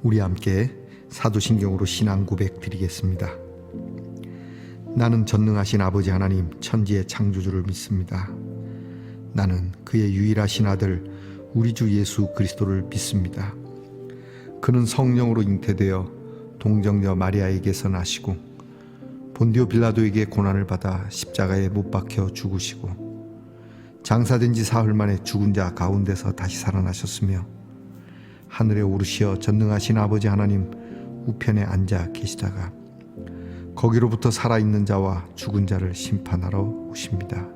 우리 함께 사도신경으로 신앙 고백 드리겠습니다. 나는 전능하신 아버지 하나님 천지의 창조주를 믿습니다. 나는 그의 유일하신 아들 우리 주 예수 그리스도를 믿습니다. 그는 성령으로 잉태되어 동정녀 마리아에게서 나시고 본디오 빌라도에게 고난을 받아 십자가에 못 박혀 죽으시고 장사된 지 사흘 만에 죽은 자 가운데서 다시 살아나셨으며 하늘에 오르시어 전능하신 아버지 하나님 우편에 앉아 계시다가 거기로부터 살아있는 자와 죽은 자를 심판하러 오십니다.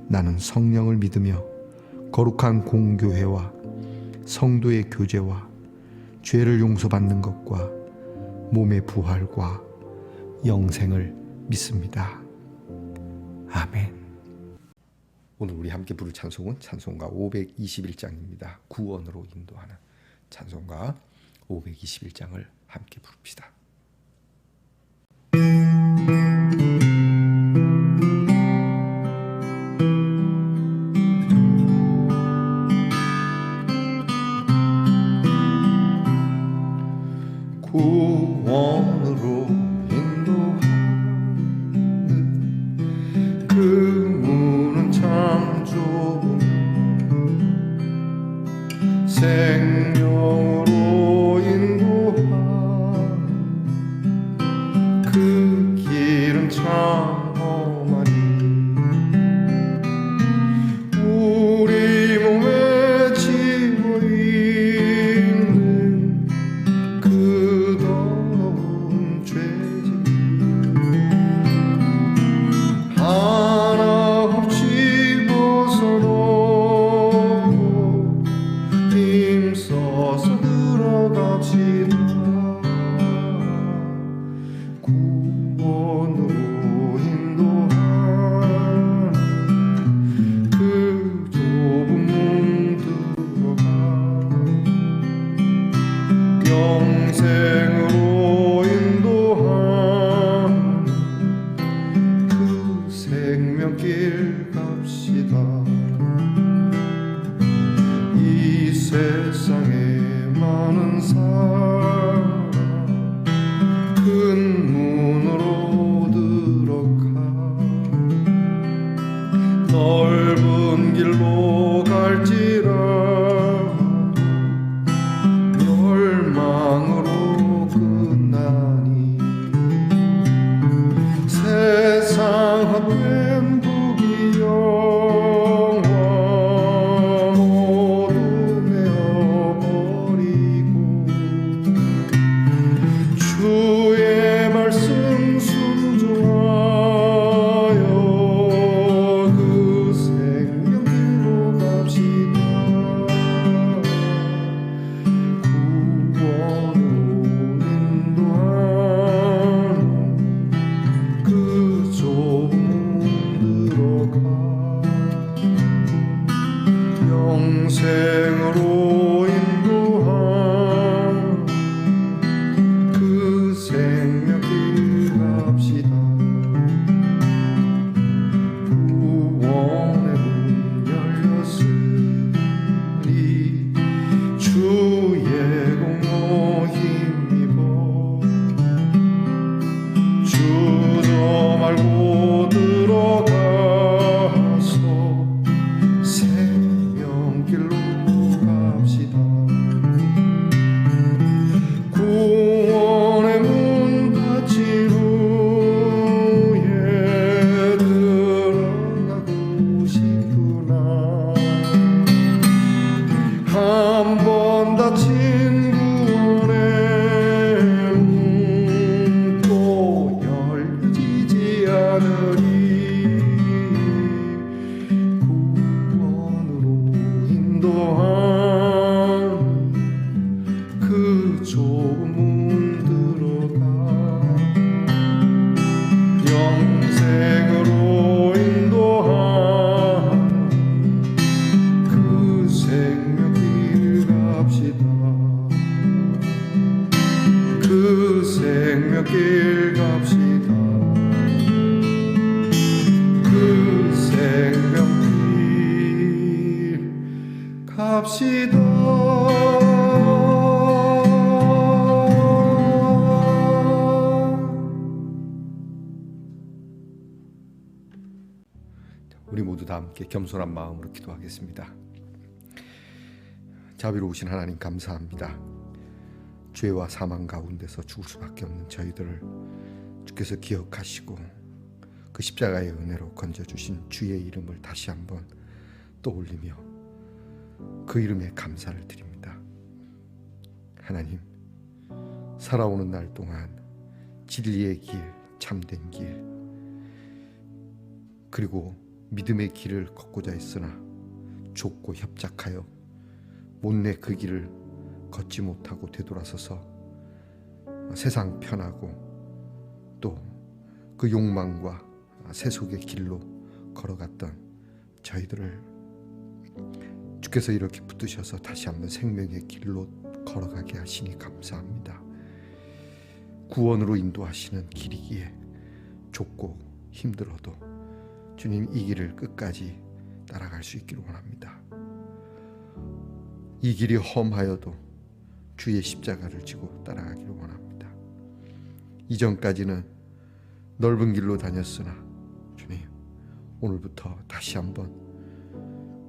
나는 성령을 믿으며 거룩한 공교회와 성도의 교제와 죄를 용서받는 것과 몸의 부활과 영생을 믿습니다. 아멘. 오늘 우리 함께 부를 찬송은 찬송가 521장입니다. 구원으로 인도하는 찬송가 521장을 함께 부릅시다. 구원으로 인도하는 그 문은 참 좁으며 생명으로 인도하는 그 길은 참 험하니 우리 몸에 지워있는 그 더러운 죄질 하나없이 벗어놓고 힘써서 들어갑시다. 구원으로 인도한 그 좁은 문 들어가 영생으로 인도한 그 생명길 갑시다. 이 세상에 많은 사람 큰 문으로 들어가 넓은 길로 갈지라도 멸망으로 끝나니 세상 헛된 부귀 영화 모두 내어버리고 주의 말씀 순종하여 그 생명길로 갑시다. 구원으로 인도한 그 좁은 문 들어가 영생으로 인도한 그 생명길 갑시다. 구원의 문 열렸으니 주의 공로 힘입어 주저 말고 들어가서 생명길로 갑시다. 구원의 문 닫힌 후에 들어가고 싶구나. 한 번 닫힌 구원의 문 또 열리지 않으리. 구원으로 인도한 그 좁은 문 들어가 영생으로 인도한 그 생명길 갑시다. 그 생명길 갑시다. 그 생명길 갑시다. 다 함께 겸손한 마음으로 기도하겠습니다. 자비로우신 하나님 감사합니다. 죄와 사망 가운데서 죽을 수밖에 없는 저희들을 주께서 기억하시고 그 십자가의 은혜로 건져주신 주의 이름을 다시 한번 떠올리며 그 이름에 감사를 드립니다. 하나님, 살아오는 날 동안 진리의 길, 참된 길, 그리고 믿음의 길을 걷고자 했으나 좁고 협착하여 못내 그 길을 걷지 못하고 되돌아서서 세상 편하고 또 그 욕망과 세속의 길로 걸어갔던 저희들을 주께서 이렇게 붙드셔서 다시 한번 생명의 길로 걸어가게 하시니 감사합니다. 구원으로 인도하시는 길이기에 좁고 힘들어도 주님 이 길을 끝까지 따라갈 수 있기를 원합니다. 이 길이 험하여도 주의 십자가를 지고 따라가기를 원합니다. 이전까지는 넓은 길로 다녔으나 주님, 오늘부터 다시 한번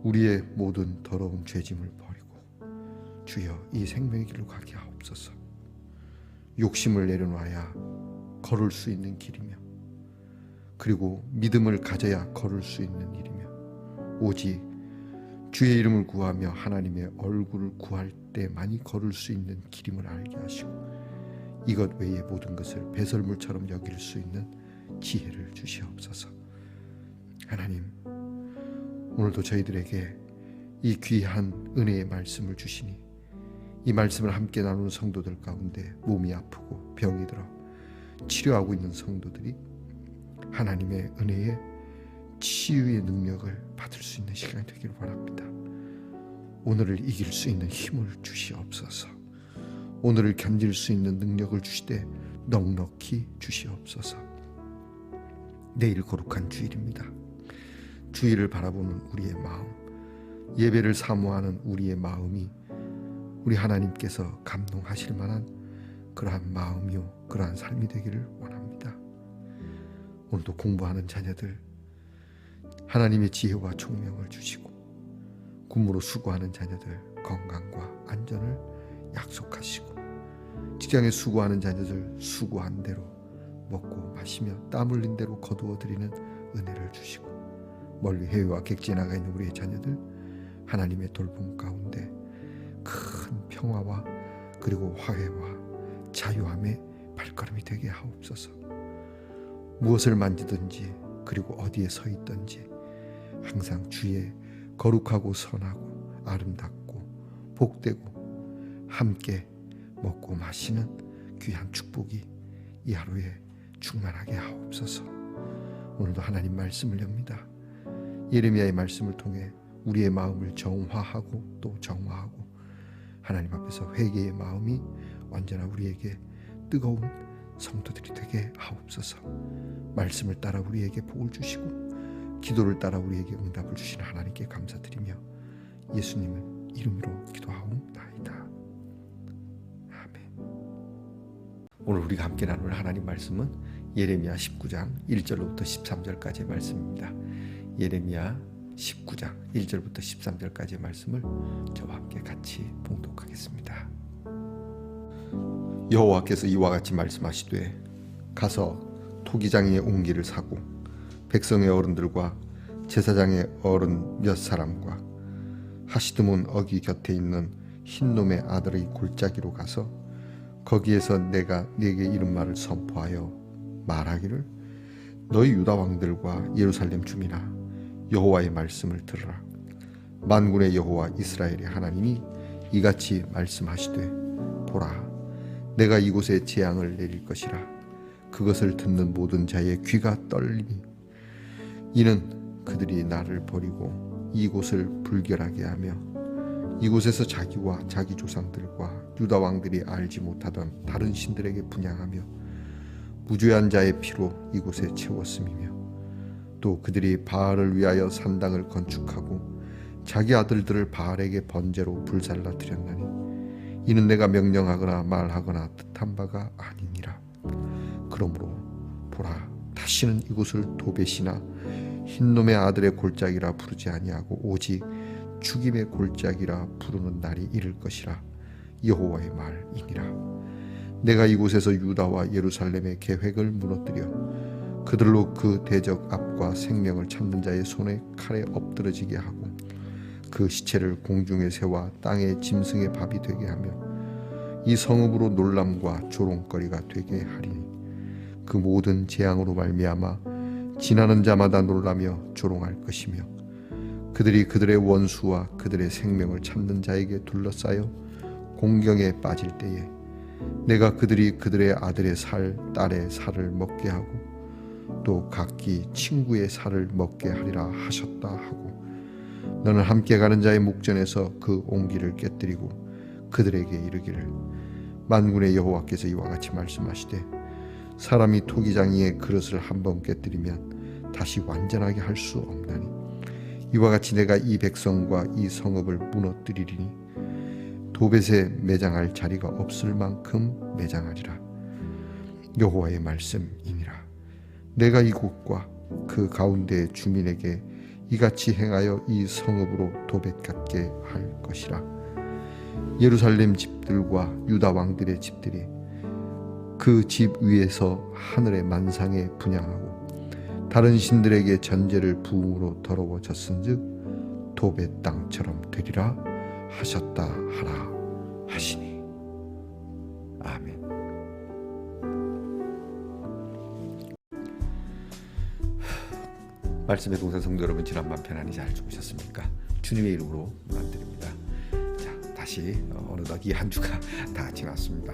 우리의 모든 더러운 죄짐을 버리고 주여 이 생명의 길로 가게 하옵소서. 욕심을 내려놔야 걸을 수 있는 길이며 그리고 믿음을 가져야 걸을 수 있는 일이며 오직 주의 이름을 구하며 하나님의 얼굴을 구할 때만이 걸을 수 있는 길임을 알게 하시고 이것 외의 모든 것을 배설물처럼 여길 수 있는 지혜를 주시옵소서. 하나님, 오늘도 저희들에게 이 귀한 은혜의 말씀을 주시니 이 말씀을 함께 나누는 성도들 가운데 몸이 아프고 병이 들어 치료하고 있는 성도들이 하나님의 은혜의 치유의 능력을 받을 수 있는 시간이 되기를 바랍니다. 오늘을 이길 수 있는 힘을 주시옵소서. 오늘을 견딜 수 있는 능력을 주시되 넉넉히 주시옵소서. 내일 거룩한 주일입니다. 주일을 바라보는 우리의 마음, 예배를 사모하는 우리의 마음이 우리 하나님께서 감동하실 만한 그러한 마음이요 그러한 삶이 되기를 원합니다. 오늘도 공부하는 자녀들 하나님의 지혜와 총명을 주시고 군무로 수고하는 자녀들 건강과 안전을 약속하시고 직장에 수고하는 자녀들 수고한 대로 먹고 마시며 땀 흘린 대로 거두어 드리는 은혜를 주시고 멀리 해외와 객지에 나가 있는 우리의 자녀들 하나님의 돌봄 가운데 큰 평화와 그리고 화해와 자유함의 발걸음이 되게 하옵소서. 무엇을 만지든지 그리고 어디에 서 있든지 항상 주의 거룩하고 선하고 아름답고 복되고 함께 먹고 마시는 귀한 축복이 이 하루에 충만하게 하옵소서. 오늘도 하나님 말씀을 엽니다. 예레미야의 말씀을 통해 우리의 마음을 정화하고 또 정화하고 하나님 앞에서 회개의 마음이 언제나 우리에게 뜨거운 성도들이 되게 하옵소서. 말씀을 따라 우리에게 복을 주시고 기도를 따라 우리에게 응답을 주시는 하나님께 감사드리며 예수님의 이름으로 기도하옵나이다. 아멘. 오늘 우리가 함께 나눌 하나님 말씀은 예레미야 19장 1절로부터 13절까지의 말씀입니다. 예레미야 19장 1절부터 13절까지의 말씀을 저와 함께 같이 봉독하겠습니다. 여호와께서 이와 같이 말씀하시되 가서 토기장의 옹기를 사고 백성의 어른들과 제사장의 어른 몇 사람과 하시드몬 어기 곁에 있는 흰놈의 아들의 골짜기로 가서 거기에서 내가 네게 이른 말을 선포하여 말하기를 너희 유다 왕들과 예루살렘 주민아 여호와의 말씀을 들으라. 만군의 여호와 이스라엘의 하나님이 이같이 말씀하시되 보라 내가 이곳에 재앙을 내릴 것이라. 그것을 듣는 모든 자의 귀가 떨리니 이는 그들이 나를 버리고 이곳을 불결하게 하며 이곳에서 자기와 자기 조상들과 유다 왕들이 알지 못하던 다른 신들에게 분향하며 무죄한 자의 피로 이곳에 채웠음이며 또 그들이 바알을 위하여 산당을 건축하고 자기 아들들을 바알에게 번제로 불살라 드렸나니 이는 내가 명령하거나 말하거나 뜻한 바가 아니니라. 그러므로 보라 다시는 이곳을 도벳이나 흰놈의 아들의 골짜기라 부르지 아니하고 오직 죽임의 골짜기라 부르는 날이 이를 것이라. 여호와의 말이니라. 내가 이곳에서 유다와 예루살렘의 계획을 무너뜨려 그들로 그 대적 앞과 생명을 찾는 자의 손에 칼에 엎드러지게 하고 그 시체를 공중의 새와 땅의 짐승의 밥이 되게 하며 이 성읍으로 놀람과 조롱거리가 되게 하리니 그 모든 재앙으로 말미암아 지나는 자마다 놀라며 조롱할 것이며 그들이 그들의 원수와 그들의 생명을 찾는 자에게 둘러싸여 공경에 빠질 때에 내가 그들이 그들의 아들의 살, 딸의 살을 먹게 하고 또 각기 친구의 살을 먹게 하리라 하셨다 하고 너는 함께 가는 자의 목전에서 그 옹기를 깨뜨리고 그들에게 이르기를 만군의 여호와께서 이와 같이 말씀하시되 사람이 토기장이의 그릇을 한번 깨뜨리면 다시 완전하게 할 수 없나니 이와 같이 내가 이 백성과 이 성읍을 무너뜨리리니 도벳에 매장할 자리가 없을 만큼 매장하리라. 여호와의 말씀이니라. 내가 이곳과 그 가운데 주민에게 이같이 행하여 이 성읍으로 도벳 같게 할 것이라. 예루살렘 집들과 유다 왕들의 집들이 그 집 위에서 하늘의 만상에 분향하고 다른 신들에게 전제를 부음으로 더러워졌은즉 도벳 땅처럼 되리라 하셨다 하라 하시니. 아멘. 말씀의 동산 성도 여러분, 지난밤 편안히 잘 주무셨습니까? 주님의 이름으로 만드립니다. 자, 다시 어느덧 이 한 주가 다 지났습니다.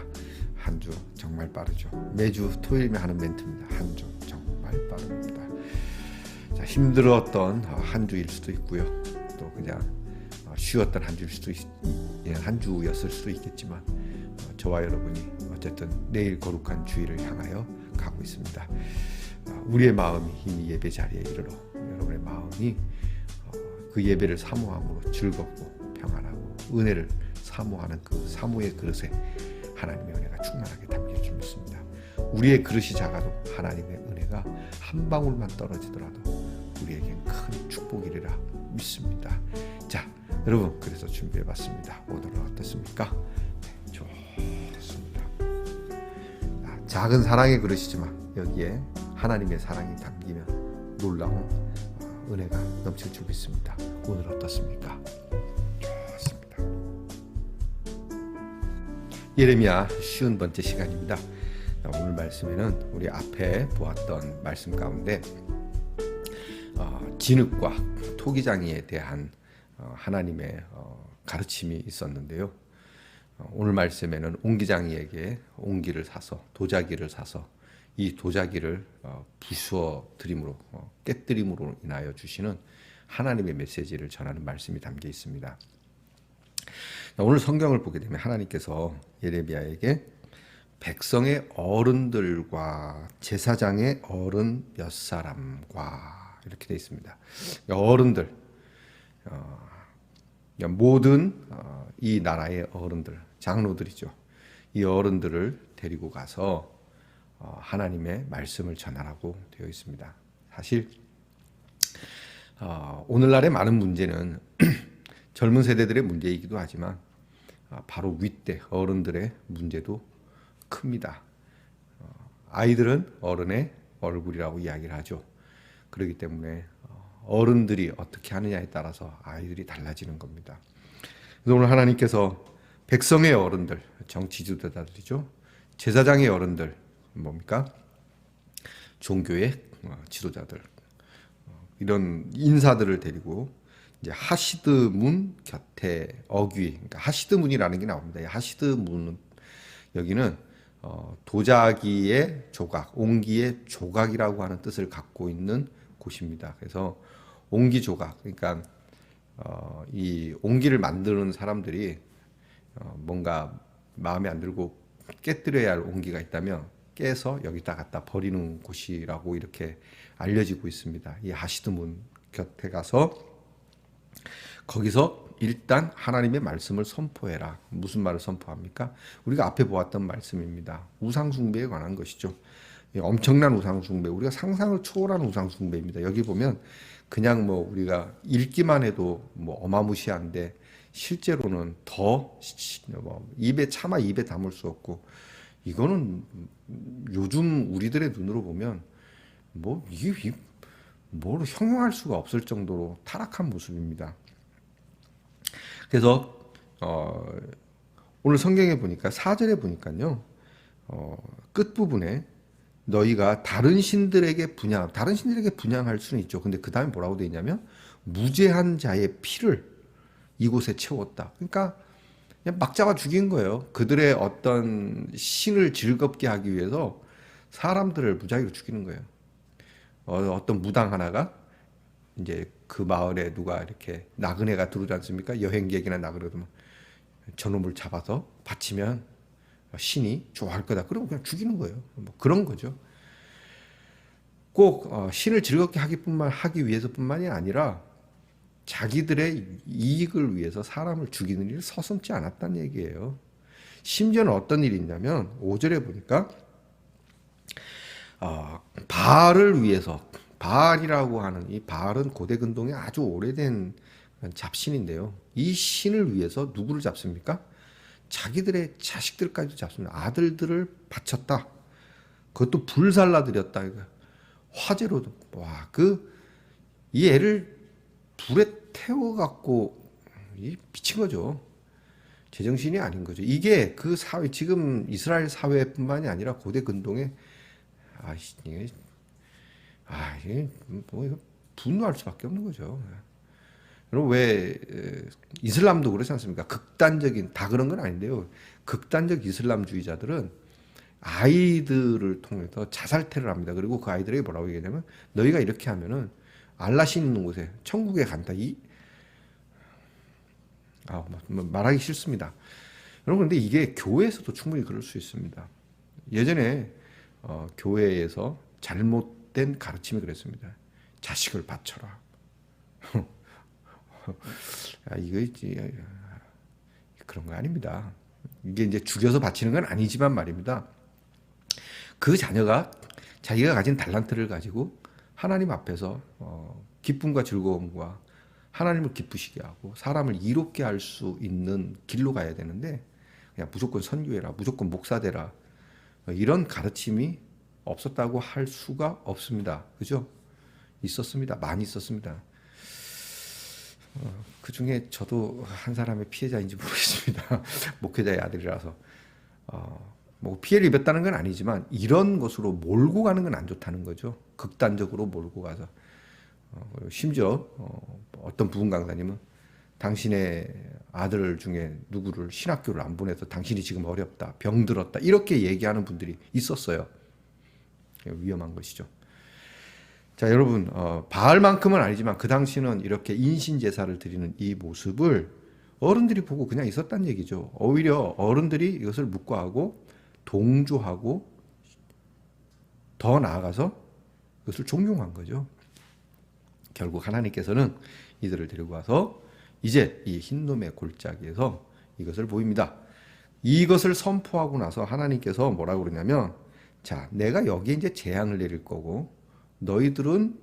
한 주 정말 빠르죠. 매주 토요일이면 하는 멘트입니다. 한 주 정말 빠릅니다. 자, 힘들었던 한 주일 수도 있고요. 또 그냥 쉬었던 한 주일 수도 한 주였을 수도 있겠지만 저와 여러분이 어쨌든 내일 거룩한 주일을 향하여 가고 있습니다. 우리의 마음이 이미 예배 자리에 이르러 여러분의 마음이 그 예배를 사모함으로 즐겁고 평안하고 은혜를 사모하는 그 사모의 그릇에 하나님의 은혜가 충만하게 담길 줄 믿습니다. 우리의 그릇이 작아도 하나님의 은혜가 한 방울만 떨어지더라도 우리에겐 큰 축복이리라 믿습니다. 자, 여러분, 그래서 준비해봤습니다. 오늘은 어떻습니까? 네, 좋습니다. 작은 사랑의 그릇이지만 여기에 하나님의 사랑이 담기면 놀라운 은혜가 넘칠 줄 믿습니다. 오늘 어떻습니까? 좋습니다. 예레미야 50번째 시간입니다. 오늘 말씀에는 우리 앞에 보았던 말씀 가운데 진흙과 토기장이에 대한 하나님의 가르침이 있었는데요. 오늘 말씀에는 옹기장이에게 옹기를 사서 도자기를 사서 이 도자기를 부수어 드림으로 깨뜨림으로 인하여 주시는 하나님의 메시지를 전하는 말씀이 담겨 있습니다. 오늘 성경을 보게 되면 하나님께서 예레미야에게 백성의 어른들과 제사장의 어른 몇 사람과 이렇게 되어 있습니다. 어른들, 모든 이 나라의 어른들, 장로들이죠. 이 어른들을 데리고 가서 하나님의 말씀을 전하라고 되어 있습니다. 사실 오늘날의 많은 문제는 젊은 세대들의 문제이기도 하지만 바로 윗대 어른들의 문제도 큽니다. 아이들은 어른의 얼굴이라고 이야기를 하죠. 그렇기 때문에 어른들이 어떻게 하느냐에 따라서 아이들이 달라지는 겁니다. 그래서 오늘 하나님께서 백성의 어른들, 정치 지도자들이죠. 제사장의 어른들, 뭡니까? 종교의 지도자들, 이런 인사들을 데리고 이제 하시드 문 곁에 어귀, 그러니까 하시드 문이라는 게 나옵니다. 하시드 문은 여기는 도자기의 조각, 옹기의 조각이라고 하는 뜻을 갖고 있는 곳입니다. 그래서 옹기 조각, 그러니까 이 옹기를 만드는 사람들이 뭔가 마음에 안 들고 깨뜨려야 할 옹기가 있다면 깨서 여기다 갖다 버리는 곳이라고 이렇게 알려지고 있습니다. 이 하시드 문 곁에 가서 거기서 일단 하나님의 말씀을 선포해라. 무슨 말을 선포합니까? 우리가 앞에 보았던 말씀입니다. 우상 숭배에 관한 것이죠. 엄청난 우상 숭배, 우리가 상상을 초월한 우상 숭배입니다. 여기 보면 그냥 뭐 우리가 읽기만 해도 뭐 어마무시한데 실제로는 더 입에 차마 입에 담을 수 없고, 이거는 요즘 우리들의 눈으로 보면 뭐 이게 뭘 형용할 수가 없을 정도로 타락한 모습입니다. 그래서 오늘 성경에 보니까 4절에 보니까요, 끝부분에 너희가 다른 신들에게 분향할 수는 있죠. 근데 그 다음에 뭐라고 되어 있냐면 무죄한 자의 피를 이곳에 채웠다. 그러니까 그냥 막 잡아 죽인 거예요. 그들의 어떤 신을 즐겁게 하기 위해서 사람들을 무작위로 죽이는 거예요. 어떤 무당 하나가 이제 그 마을에 누가 이렇게 나그네가 들어오지 않습니까? 여행객이나 나그네가 들어오면 저놈을 잡아서 바치면 신이 좋아할 거다. 그러면 그냥 죽이는 거예요. 뭐 그런 거죠. 꼭 신을 즐겁게 하기 위해서뿐만이 아니라 자기들의 이익을 위해서 사람을 죽이는 일을 서슴지 않았다는 얘기예요. 심지어는 어떤 일이 있냐면 5절에 보니까 바알을 위해서, 바알이라고 하는 이 바알은 고대 근동에 아주 오래된 잡신인데요. 이 신을 위해서 누구를 잡습니까? 자기들의 자식들까지도 잡습니다. 아들들을 바쳤다. 그것도 불살라드렸다. 화재로도. 와, 이 애를 불에 태워갖고 미친 거죠. 제정신이 아닌 거죠. 이게 그 사회, 지금 이스라엘 사회뿐만이 아니라 고대 근동에 이게 뭐 이거 분노할 수밖에 없는 거죠. 여러분, 왜 이슬람도 그렇지 않습니까? 극단적인, 다 그런 건 아닌데요. 극단적 이슬람주의자들은 아이들을 통해서 자살태를 합니다. 그리고 그 아이들에게 뭐라고 얘기하냐면 너희가 이렇게 하면은 알라신 있는 곳에 천국에 간다. 말하기 싫습니다. 여러분, 근데 이게 교회에서도 충분히 그럴 수 있습니다. 예전에 교회에서 잘못된 가르침이 그랬습니다. 자식을 바쳐라. 그런 거 아닙니다. 이게 이제 죽여서 바치는 건 아니지만 말입니다. 그 자녀가 자기가 가진 달란트를 가지고 하나님 앞에서 기쁨과 즐거움과 하나님을 기쁘시게 하고 사람을 이롭게 할 수 있는 길로 가야 되는데, 그냥 무조건 선교해라, 무조건 목사 되라, 이런 가르침이 없었다고 할 수가 없습니다. 그죠? 있었습니다. 많이 있었습니다. 그 중에 저도 한 사람의 피해자인지 모르겠습니다. 목회자의 아들이라서. 뭐 피해를 입었다는 건 아니지만 이런 것으로 몰고 가는 건 안 좋다는 거죠. 극단적으로 몰고 가서. 심지어 어떤 부분 강사님은 당신의 아들 중에 누구를 신학교를 안 보내서 당신이 지금 어렵다, 병들었다, 이렇게 얘기하는 분들이 있었어요. 위험한 것이죠. 자, 여러분, 바알만큼은 아니지만 그 당시는 이렇게 인신제사를 드리는 이 모습을 어른들이 보고 그냥 있었다는 얘기죠. 오히려 어른들이 이것을 묵과하고 동조하고 더 나아가서 그것을 존경한 거죠. 결국 하나님께서는 이들을 데리고 와서 이제 이 흰놈의 골짜기에서 이것을 보입니다. 이것을 선포하고 나서 하나님께서 뭐라고 그러냐면, 자, 내가 여기에 이제 재앙을 내릴 거고 너희들은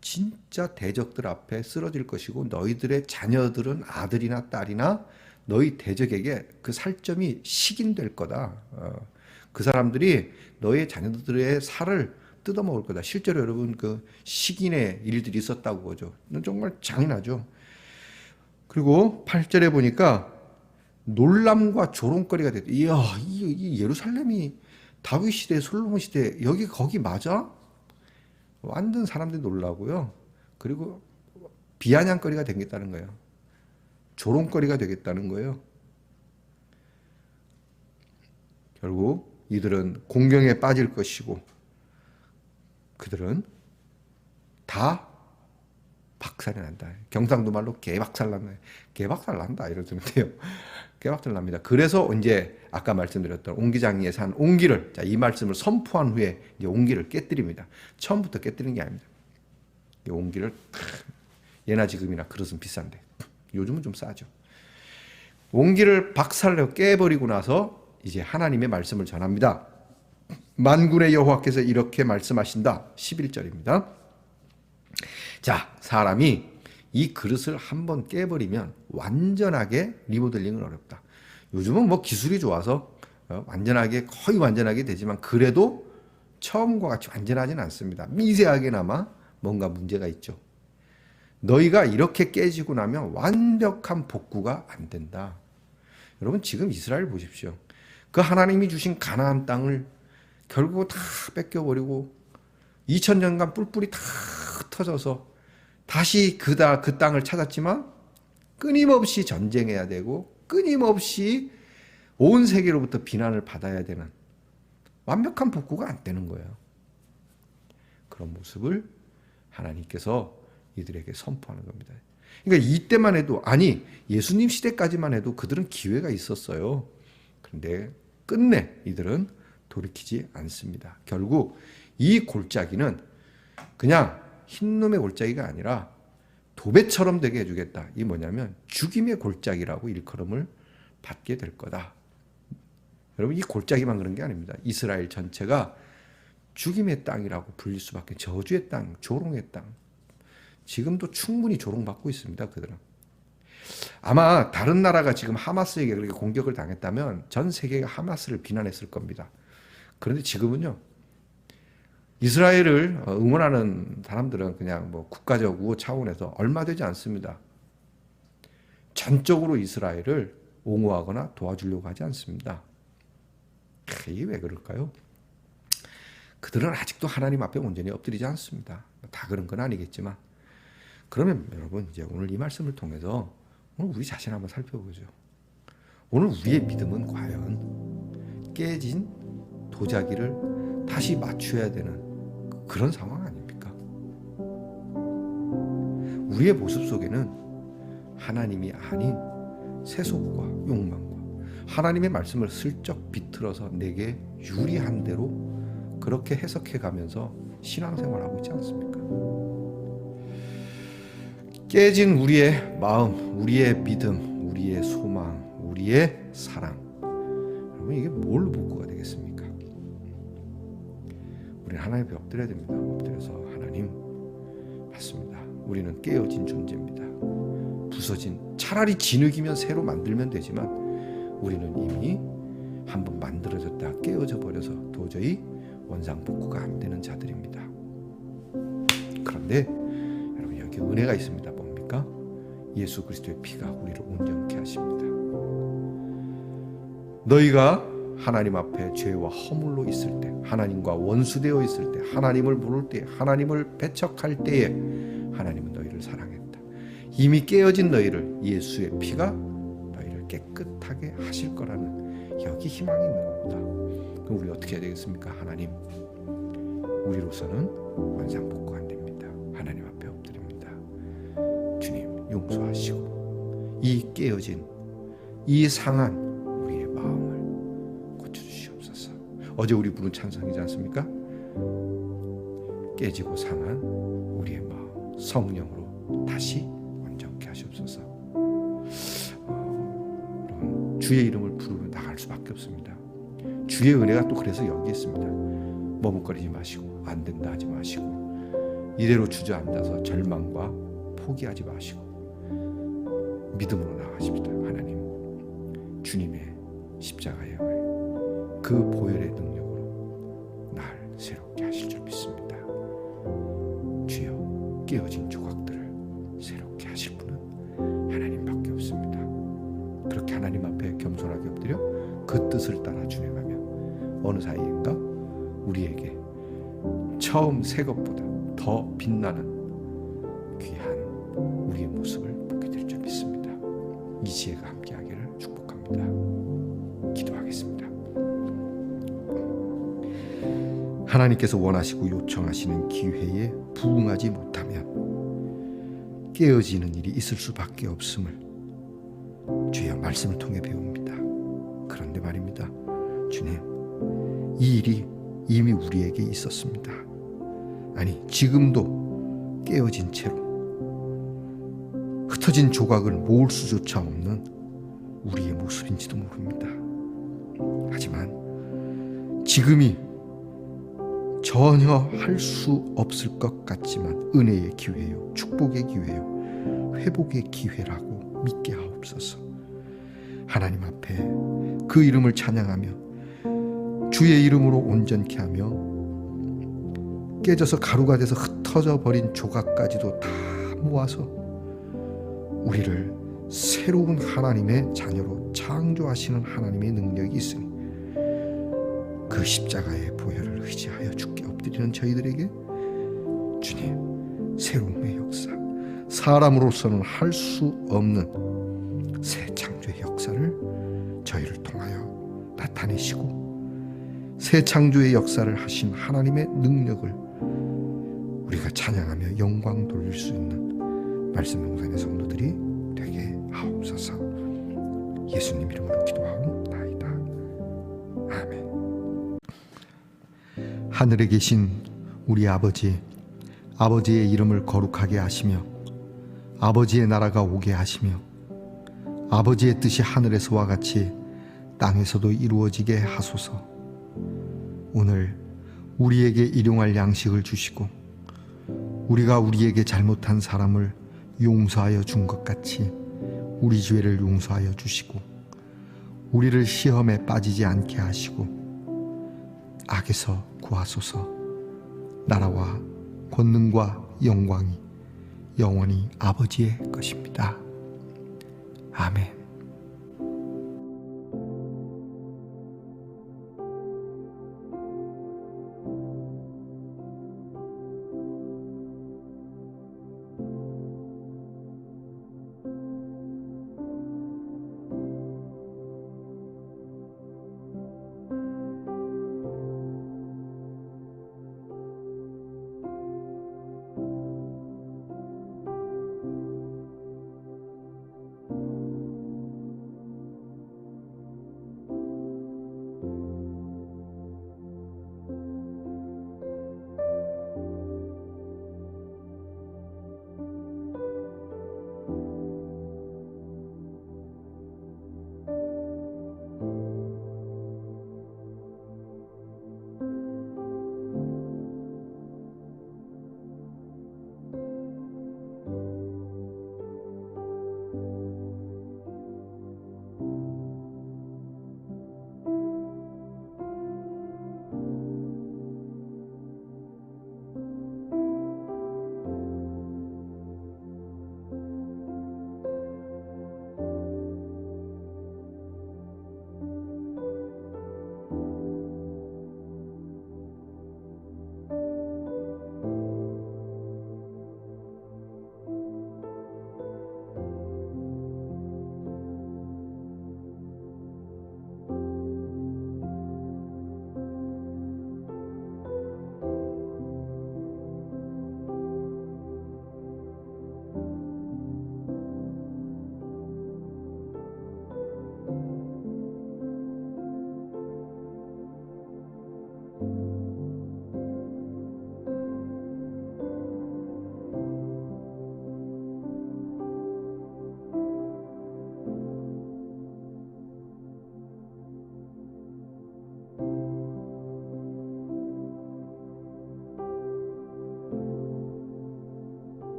진짜 대적들 앞에 쓰러질 것이고 너희들의 자녀들은 아들이나 딸이나 너희 대적에게 그 살점이 식인될 거다. 그 사람들이 너희 자녀들의 살을 뜯어먹을 거다. 실제로 여러분 그 식인의 일들이 있었다고 보죠. 정말 잔인하죠. 그리고 8절에 보니까 놀람과 조롱거리가 됐다. 이야, 이 예루살렘이 다윗 시대, 솔로몬 시대 여기 거기 맞아? 완전 사람들이 놀라고요. 그리고 비아냥거리가 되겠다는 거예요. 조롱거리가 되겠다는 거예요. 결국 이들은 공경에 빠질 것이고 그들은 다 박살이 난다. 경상도 말로 개박살 난다. 개박살 난다 이러면 돼요. 개박살 납니다. 그래서 이제 아까 말씀드렸던 옹기장이에 산 옹기를, 자, 이 말씀을 선포한 후에 이제 옹기를 깨뜨립니다. 처음부터 깨뜨리는 게 아닙니다. 이 옹기를 예나 지금이나 그릇은 비싼데 요즘은 좀 싸죠. 옹기를 박살내고 깨버리고 나서 이제 하나님의 말씀을 전합니다. 만군의 여호와께서 이렇게 말씀하신다. 11절입니다. 자, 사람이 이 그릇을 한번 깨버리면 완전하게 리모델링은 어렵다. 요즘은 뭐 기술이 좋아서 완전하게, 거의 완전하게 되지만 그래도 처음과 같이 완전하진 않습니다. 미세하게나마 뭔가 문제가 있죠. 너희가 이렇게 깨지고 나면 완벽한 복구가 안 된다. 여러분, 지금 이스라엘 보십시오. 그 하나님이 주신 가나안 땅을 결국 다 뺏겨버리고 2000년간 뿔뿔이 다 흩어져서 다시 그 땅을 찾았지만 끊임없이 전쟁해야 되고 끊임없이 온 세계로부터 비난을 받아야 되는 완벽한 복구가 안 되는 거예요. 그런 모습을 하나님께서 이들에게 선포하는 겁니다. 그러니까 이때만 해도, 아니 예수님 시대까지만 해도 그들은 기회가 있었어요. 그런데 끝내 이들은 돌이키지 않습니다. 결국 이 골짜기는 그냥 흰놈의 골짜기가 아니라 도배처럼 되게 해주겠다. 이 뭐냐면 죽임의 골짜기라고 일컬음을 받게 될 거다. 여러분, 이 골짜기만 그런 게 아닙니다. 이스라엘 전체가 죽임의 땅이라고 불릴 수밖에, 저주의 땅, 조롱의 땅. 지금도 충분히 조롱받고 있습니다. 그들은. 아마 다른 나라가 지금 하마스에게 그렇게 공격을 당했다면 전 세계가 하마스를 비난했을 겁니다. 그런데 지금은요, 이스라엘을 응원하는 사람들은 그냥 뭐 국가적 우호 차원에서 얼마 되지 않습니다. 전적으로 이스라엘을 옹호하거나 도와주려고 하지 않습니다. 이게 왜 그럴까요? 그들은 아직도 하나님 앞에 온전히 엎드리지 않습니다. 다 그런 건 아니겠지만, 그러면 여러분, 이제 오늘 이 말씀을 통해서 오늘 우리 자신 한번 살펴보죠. 오늘 우리의 믿음은 과연 깨진 도자기를 다시 맞춰야 되는 그런 상황 아닙니까? 우리의 모습 속에는 하나님이 아닌 세속과 욕망과 하나님의 말씀을 슬쩍 비틀어서 내게 유리한 대로 그렇게 해석해 가면서 신앙생활하고 있지 않습니까? 깨진 우리의 마음, 우리의 믿음, 우리의 소망, 우리의 사랑, 여러분, 이게 뭘 복구가 되겠습니까? 우리는 하나님 앞에 엎드려야 됩니다. 엎드려서 하나님, 맞습니다. 우리는 깨어진 존재입니다. 부서진, 차라리 진흙이면 새로 만들면 되지만 우리는 이미 한번 만들어졌다 깨어져 버려서 도저히 원상복구가 안 되는 자들입니다. 그런데 여러분, 여기 은혜가 있습니다. 뭡니까? 예수 그리스도의 피가 우리를 온전케 하십니다. 너희가 하나님 앞에 죄와 허물로 있을 때, 하나님과 원수되어 있을 때, 하나님을 부를 때, 하나님을 배척할 때에 하나님은 너희를 사랑했다. 이미 깨어진 너희를 예수의 피가 너희를 깨끗하게 하실 거라는 여기 희망이 있는 겁니다. 그럼 우리 어떻게 해야 되겠습니까? 하나님, 우리로서는 원상복구 안 됩니다. 하나님 앞에 엎드립니다. 주님, 용서하시고 이 깨어진, 이 상한 우리의 마음을 고쳐주시옵소서. 어제 우리 부른 찬송이지 않습니까? 깨지고 상한 우리의 마음 성령으로 다시 온전케 하시옵소서. 여러분, 주의 이름을 부르며 나갈 수밖에 없습니다. 주의 은혜가 또 그래서 여기 있습니다. 머뭇거리지 마시고 안 된다 하지 마시고 이대로 주저앉아서 절망과 포기하지 마시고 믿음으로 나가십시다. 하나님, 주님의 십자가의 은혜, 그 보혈의 능력으로 날 새롭게 하실 줄 믿습니다. 주여, 깨어진 조각들을 새롭게 하실 분은 하나님밖에 없습니다. 그렇게 하나님 앞에 겸손하게 엎드려 그 뜻을 따라 준행하면 어느 사이인가 우리에게 처음 새 것보다 더 빛나는 귀한 우리의 모습을 보게 될 줄 믿습니다. 이 지혜가 함께하기를 축복합니다. 기도하겠습니다. 하나님께서 원하시고 요청하시는 기회에 부응하지 못하면 깨어지는 일이 있을 수밖에 없음을 주여 말씀을 통해 배웁니다. 그런데 말입니다. 주님, 이 일이 이미 우리에게 있었습니다. 아니, 지금도 깨어진 채로 흩어진 조각을 모을 수조차 없는 우리의 모습인지도 모릅니다. 하지만 지금이 전혀 할 수 없을 것 같지만 은혜의 기회요, 축복의 기회요, 회복의 기회라고 믿게 하옵소서. 하나님 앞에 그 이름을 찬양하며 주의 이름으로 온전케 하며 깨져서 가루가 돼서 흩어져 버린 조각까지도 다 모아서 우리를 새로운 하나님의 자녀로 창조하시는 하나님의 능력이 있으니 그 십자가의 보혈을 의지하여 주께 엎드리는 저희들에게 주님, 새로움의 역사, 사람으로서는 할 수 없는 새 창조의 역사를 저희를 통하여 나타내시고 새 창조의 역사를 하신 하나님의 능력을 우리가 찬양하며 영광 돌릴 수 있는 말씀 용산의 성도들이 되게 하옵소서. 예수님 이름으로 기도하옵나이다. 아멘. 하늘에 계신 우리 아버지, 아버지의 이름을 거룩하게 하시며 아버지의 나라가 오게 하시며 아버지의 뜻이 하늘에서와 같이 땅에서도 이루어지게 하소서. 오늘 우리에게 일용할 양식을 주시고 우리가 우리에게 잘못한 사람을 용서하여 준 것 같이 우리 죄를 용서하여 주시고 우리를 시험에 빠지지 않게 하시고 악에서 구하소서. 나라와 권능과 영광이 영원히 아버지의 것입니다. 아멘.